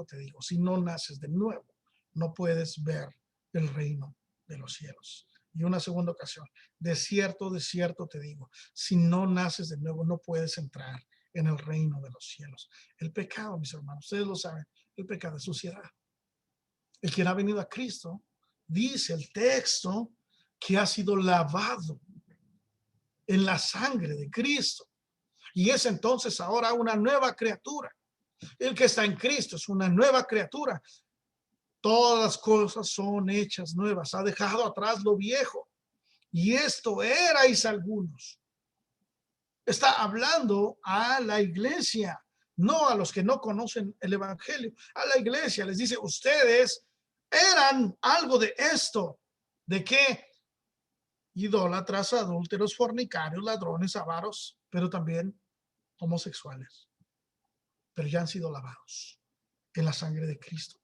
te digo, si no naces de nuevo, no puedes ver el reino de los cielos. Y una segunda ocasión, de cierto te digo, si no naces de nuevo, no puedes entrar en el reino de los cielos. El pecado, mis hermanos, ustedes lo saben, El pecado es suciedad. El que ha venido a Cristo, dice el texto, que ha sido lavado en la sangre de Cristo. Y es entonces ahora una nueva criatura. El que está en Cristo es una nueva criatura. Todas las cosas son hechas nuevas. Ha dejado atrás lo viejo. Y esto erais algunos. Está hablando a la iglesia, no a los que no conocen el evangelio. A la iglesia les dice, ustedes eran algo de esto. ¿De qué? Idólatras, adúlteros, fornicarios, ladrones, avaros, pero también homosexuales. Pero ya han sido lavados en la sangre de Cristo.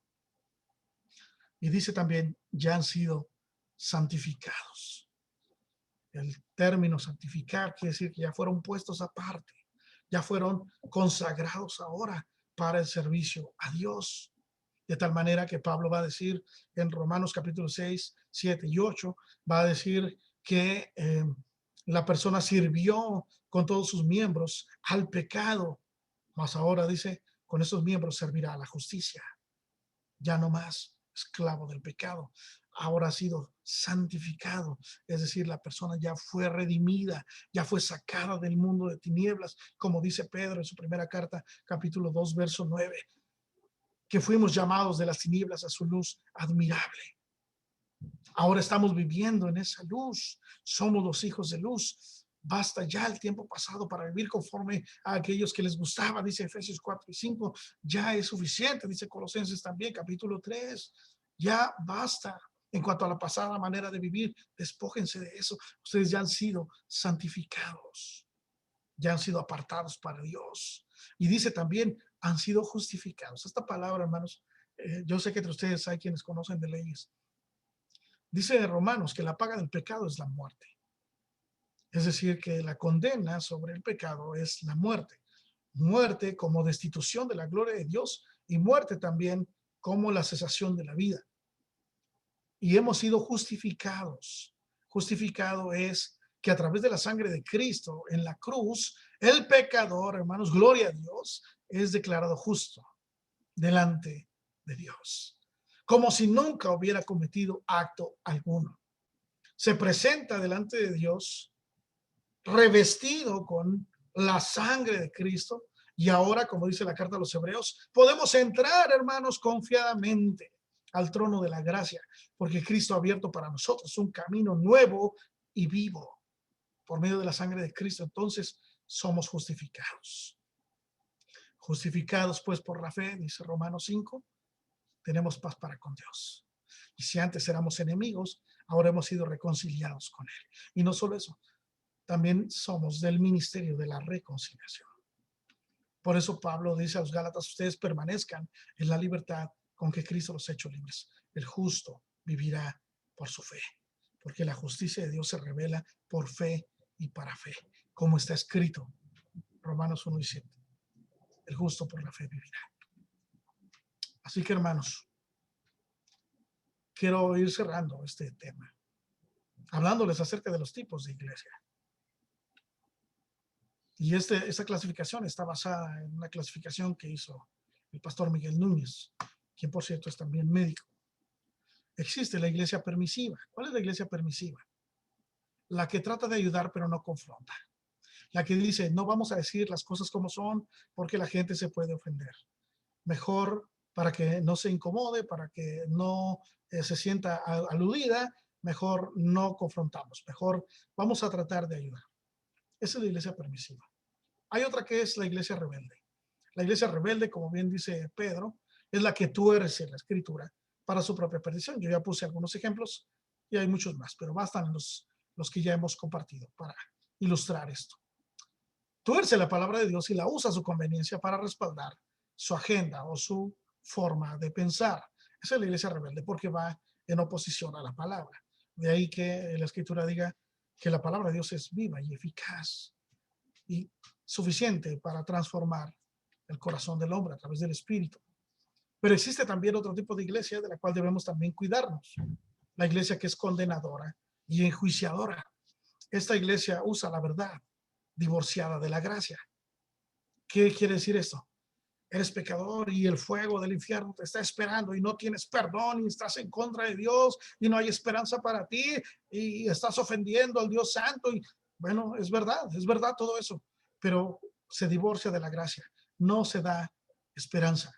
Y dice también, ya han sido santificados. El término santificar quiere decir que ya fueron puestos aparte, ya fueron consagrados ahora para el servicio a Dios. De tal manera que Pablo va a decir en Romanos capítulo 6, 7 y 8, va a decir que la persona sirvió con todos sus miembros al pecado, mas ahora dice, con esos miembros servirá a la justicia. Ya no más esclavo del pecado, ahora ha sido santificado, es decir, la persona ya fue redimida, ya fue sacada del mundo de tinieblas, como dice Pedro en su primera carta, capítulo 2, verso 9, que fuimos llamados de las tinieblas a su luz admirable. Ahora estamos viviendo en esa luz, somos los hijos de luz. Basta ya el tiempo pasado para vivir conforme a aquellos que les gustaba, dice Efesios 4 y 5. Ya es suficiente, dice Colosenses también, capítulo 3. Ya basta. En cuanto a la pasada manera de vivir, despójense de eso. Ustedes ya han sido santificados, ya han sido apartados para Dios. Y dice también, han sido justificados. Esta palabra, hermanos, yo sé que entre ustedes hay quienes conocen de leyes. Dice de Romanos que la paga del pecado es la muerte. Es decir, que la condena sobre el pecado es la muerte. Muerte como destitución de la gloria de Dios y muerte también como la cesación de la vida. Y hemos sido justificados. Justificado es que a través de la sangre de Cristo en la cruz, el pecador, hermanos, gloria a Dios, es declarado justo delante de Dios. Como si nunca hubiera cometido acto alguno. Se presenta delante de Dios revestido con la sangre de Cristo y ahora, como dice la carta a los Hebreos, podemos entrar, hermanos, confiadamente al trono de la gracia, porque Cristo ha abierto para nosotros un camino nuevo y vivo por medio de la sangre de Cristo. Entonces somos justificados. Justificados pues por la fe, dice Romanos 5, tenemos paz para con Dios. Y si antes éramos enemigos, ahora hemos sido reconciliados con Él. Y no solo eso, también somos del ministerio de la reconciliación. Por eso Pablo dice a los Gálatas, ustedes permanezcan en la libertad con que Cristo los ha hecho libres. El justo vivirá por su fe, porque la justicia de Dios se revela por fe y para fe, como está escrito, Romanos 1 y 7. El justo por la fe vivirá. Así que, hermanos, quiero ir cerrando este tema, hablándoles acerca de los tipos de iglesia. Y esta clasificación está basada en una clasificación que hizo el pastor Miguel Núñez, quien por cierto es también médico. Existe la iglesia permisiva. ¿Cuál es la iglesia permisiva? La que trata de ayudar pero no confronta. La que dice, no vamos a decir las cosas como son porque la gente se puede ofender. Mejor, para que no se incomode, para que no se sienta aludida, mejor no confrontamos. Mejor vamos a tratar de ayudar. Esa es la iglesia permisiva. Hay otra que es la iglesia rebelde. La iglesia rebelde, como bien dice Pedro, es la que tuerce la escritura para su propia perdición. Yo ya puse algunos ejemplos y hay muchos más, pero bastan los que ya hemos compartido para ilustrar esto. Tuerce la palabra de Dios y la usa a su conveniencia para respaldar su agenda o su forma de pensar. Esa es la iglesia rebelde porque va en oposición a la palabra. De ahí que la escritura diga que la palabra de Dios es viva y eficaz y suficiente para transformar el corazón del hombre a través del Espíritu. Pero existe también otro tipo de iglesia de la cual debemos también cuidarnos. La iglesia que es condenadora y enjuiciadora. Esta iglesia usa la verdad divorciada de la gracia. ¿Qué quiere decir esto? eres pecador y el fuego del infierno te está esperando y no tienes perdón y estás en contra de Dios y no hay esperanza para ti y estás ofendiendo al Dios Santo. Y bueno, es verdad todo eso, pero se divorcia de la gracia, no se da esperanza.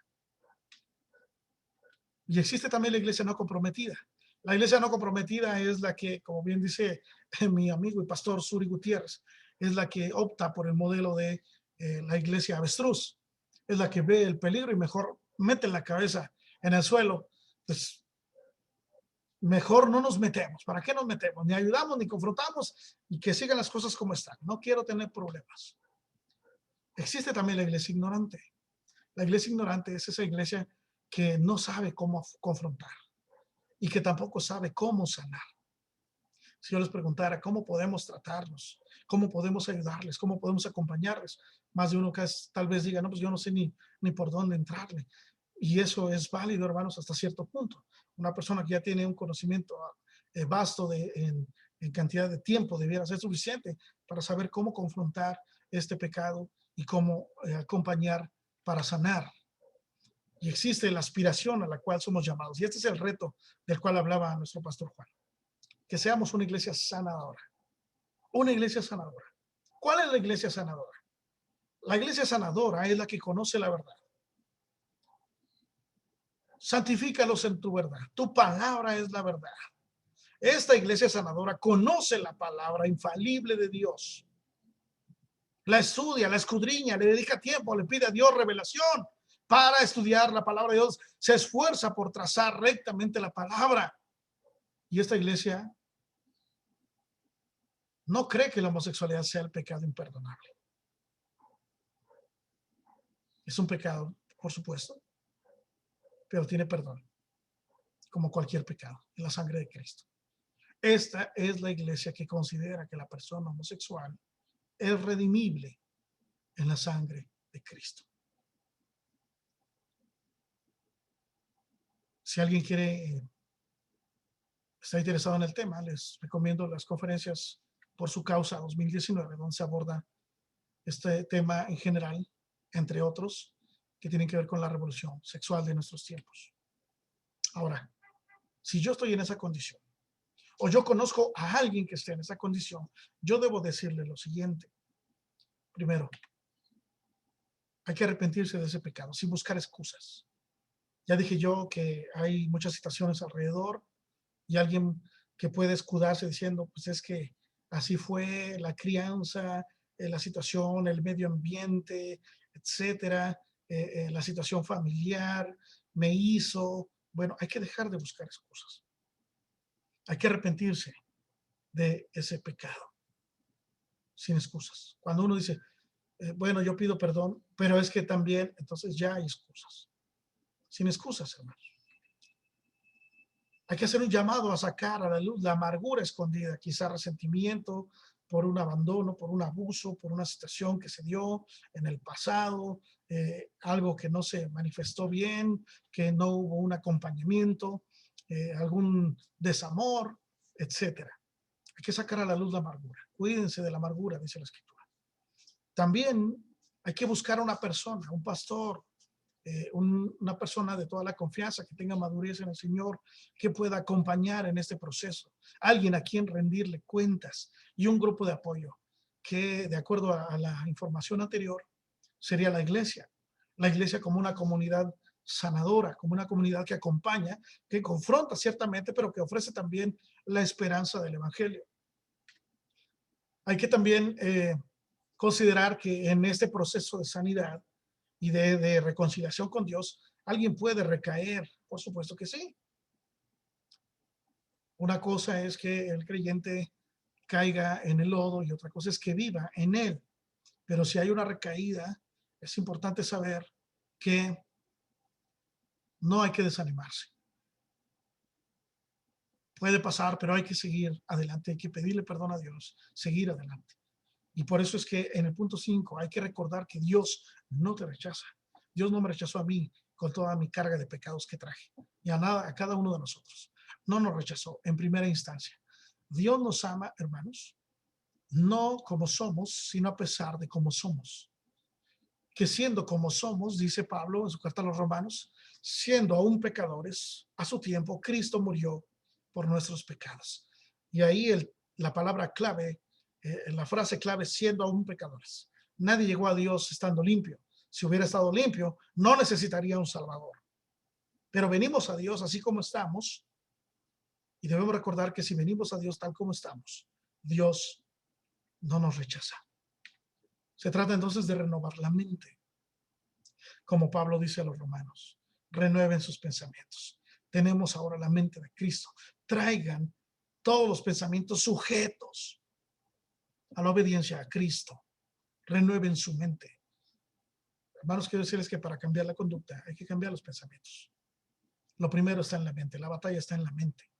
Y existe también la iglesia no comprometida. La iglesia no comprometida es la que, como bien dice mi amigo y pastor Suri Gutiérrez, es la que opta por el modelo de la iglesia avestruz. Es la que ve el peligro y mejor mete la cabeza en el suelo. Pues mejor no nos metemos. ¿Para qué nos metemos? Ni ayudamos ni confrontamos y que sigan las cosas como están. No quiero tener problemas. Existe también la iglesia ignorante. La iglesia ignorante es esa iglesia que no sabe cómo confrontar y que tampoco sabe cómo sanar. Si yo les preguntara cómo podemos tratarlos, cómo podemos ayudarles, cómo podemos acompañarles, más de uno que tal vez diga, no, pues yo no sé ni por dónde entrarle. Y eso es válido, hermanos, hasta cierto punto. Una persona que ya tiene un conocimiento vasto en cantidad de tiempo debiera ser suficiente para saber cómo confrontar este pecado y cómo acompañar para sanar. Y existe la aspiración a la cual somos llamados. Y este es el reto del cual hablaba nuestro pastor Juan. Que seamos una iglesia sanadora. Una iglesia sanadora. ¿Cuál es la iglesia sanadora? La iglesia sanadora es la que conoce la verdad. Santifícalos en tu verdad. Tu palabra es la verdad. Esta iglesia sanadora conoce la palabra infalible de Dios. La estudia, la escudriña, le dedica tiempo, le pide a Dios revelación para estudiar la palabra de Dios. Se esfuerza por trazar rectamente la palabra. Y esta iglesia no cree que la homosexualidad sea el pecado imperdonable. Es un pecado, por supuesto, pero tiene perdón, como cualquier pecado, en la sangre de Cristo. Esta es la iglesia que considera que la persona homosexual es redimible en la sangre de Cristo. Si alguien está interesado en el tema, les recomiendo las conferencias Por su Causa 2019, donde se aborda este tema en general, entre otros, que tienen que ver con la revolución sexual de nuestros tiempos. Ahora, si yo estoy en esa condición, o yo conozco a alguien que esté en esa condición, yo debo decirle lo siguiente. Primero, hay que arrepentirse de ese pecado sin buscar excusas. Ya dije yo que hay muchas situaciones alrededor y alguien que puede escudarse diciendo, pues es que así fue la crianza, la situación, el medio ambiente, etcétera, la situación familiar, me hizo. Bueno, hay que dejar de buscar excusas. Hay que arrepentirse de ese pecado sin excusas. Cuando uno dice, bueno, yo pido perdón, pero es que también, entonces ya hay excusas. Sin excusas, hermanos. Hay que hacer un llamado a sacar a la luz la amargura escondida, quizá resentimiento por un abandono, por un abuso, por una situación que se dio en el pasado, algo que no se manifestó bien, que no hubo un acompañamiento, algún desamor, etcétera. Hay que sacar a la luz la amargura. Cuídense de la amargura, dice la Escritura. También hay que buscar a una persona, un pastor, una persona de toda la confianza, que tenga madurez en el Señor, que pueda acompañar en este proceso. Alguien a quien rendirle cuentas y un grupo de apoyo que, de acuerdo a la información anterior, sería la iglesia. La iglesia como una comunidad sanadora, como una comunidad que acompaña, que confronta ciertamente, pero que ofrece también la esperanza del Evangelio. Hay que también considerar que en este proceso de sanidad y de reconciliación con Dios, alguien puede recaer, por supuesto que sí. Una cosa es que el creyente caiga en el lodo y otra cosa es que viva en él. Pero si hay una recaída, es importante saber que no hay que desanimarse. Puede pasar, pero hay que seguir adelante, hay que pedirle perdón a Dios, seguir adelante. Y por eso es que en el punto 5 hay que recordar que Dios no te rechaza. Dios no me rechazó a mí con toda mi carga de pecados que traje. Y a cada uno de nosotros. No nos rechazó en primera instancia. Dios nos ama, hermanos, no como somos, sino a pesar de cómo somos. que siendo como somos, dice Pablo en su carta a los Romanos, siendo aún pecadores, a su tiempo Cristo murió por nuestros pecados. Y ahí la palabra clave, la frase clave, siendo aún pecadores. Nadie llegó a Dios estando limpio. Si hubiera estado limpio, no necesitaría un Salvador. Pero venimos a Dios así como estamos, y debemos recordar que si venimos a Dios tal como estamos, Dios no nos rechaza. Se trata entonces de renovar la mente, como Pablo dice a los romanos, renueven sus pensamientos. Tenemos ahora la mente de Cristo. Traigan todos los pensamientos sujetos a la obediencia a Cristo. Renueven su mente. Hermanos, quiero decirles que para cambiar la conducta hay que cambiar los pensamientos. Lo primero está en la mente, la batalla está en la mente.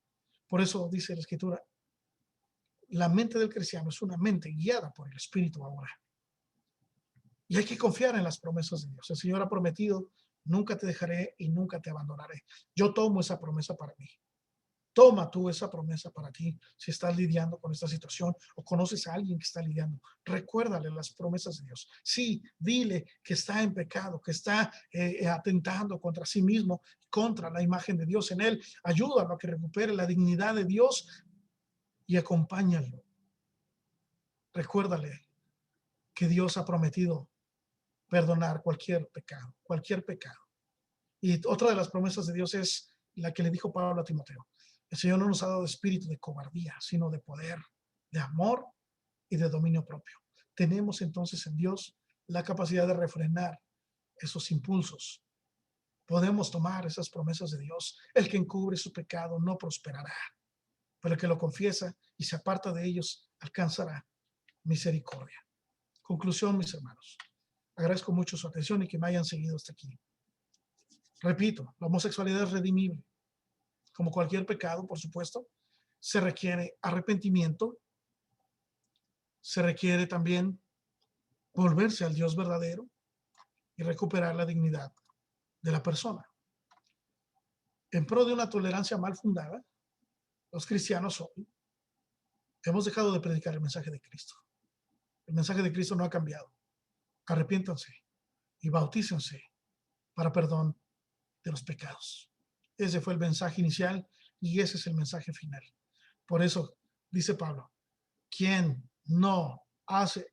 Por eso dice la Escritura, la mente del cristiano es una mente guiada por el Espíritu ahora. Y hay que confiar en las promesas de Dios. El Señor ha prometido, nunca te dejaré y nunca te abandonaré. Yo tomo esa promesa para mí. Toma tú esa promesa para ti. Si estás lidiando con esta situación o conoces a alguien que está lidiando, recuérdale las promesas de Dios. Sí, dile que está en pecado, que está atentando contra sí mismo, contra la imagen de Dios en él. Ayúdalo a que recupere la dignidad de Dios y acompáñalo. Recuérdale que Dios ha prometido perdonar cualquier pecado, cualquier pecado. Y otra de las promesas de Dios es la que le dijo Pablo a Timoteo. El Señor no nos ha dado espíritu de cobardía, sino de poder, de amor y de dominio propio. Tenemos entonces en Dios la capacidad de refrenar esos impulsos. Podemos tomar esas promesas de Dios. El que encubre su pecado no prosperará, pero el que lo confiesa y se aparta de ellos alcanzará misericordia. Conclusión, mis hermanos. Agradezco mucho su atención y que me hayan seguido hasta aquí. Repito, la homosexualidad es redimible. Como cualquier pecado, por supuesto, se requiere arrepentimiento, se requiere también volverse al Dios verdadero y recuperar la dignidad de la persona. En pro de una tolerancia mal fundada, los cristianos hoy hemos dejado de predicar el mensaje de Cristo. El mensaje de Cristo no ha cambiado. Arrepiéntanse y bautícense para perdón de los pecados. Ese fue el mensaje inicial y ese es el mensaje final. Por eso dice Pablo, quien no hace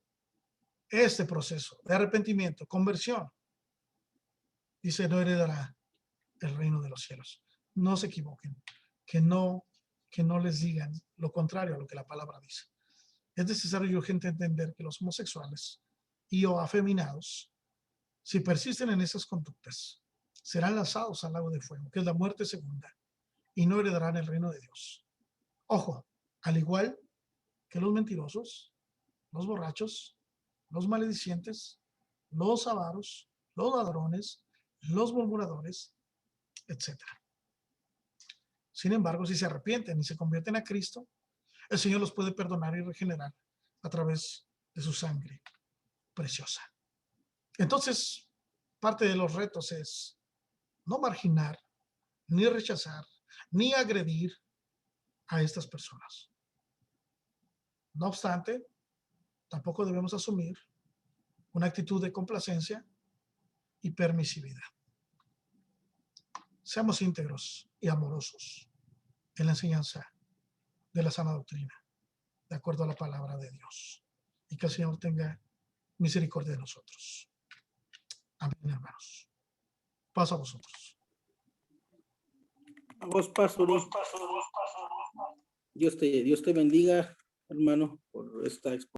este proceso de arrepentimiento, conversión, dice, no heredará el reino de los cielos. No se equivoquen, que no les digan lo contrario a lo que la palabra dice. Es necesario y urgente entender que los homosexuales y o afeminados, si persisten en esas conductas, serán lanzados al lago de fuego, que es la muerte segunda, y no heredarán el reino de Dios. Ojo, al igual que los mentirosos, los borrachos, los maledicientes, los avaros, los ladrones, los murmuradores, etc. Sin embargo, si se arrepienten y se convierten a Cristo, el Señor los puede perdonar y regenerar a través de su sangre preciosa. Entonces, parte de los retos es no marginar, ni rechazar, ni agredir a estas personas. No obstante, tampoco debemos asumir una actitud de complacencia y permisividad. Seamos íntegros y amorosos en la enseñanza de la sana doctrina, de acuerdo a la palabra de Dios. Y que el Señor tenga misericordia de nosotros. Amén, hermanos. Paso a vosotros. A vos, pastor. Dios te bendiga, hermano, por esta exposición.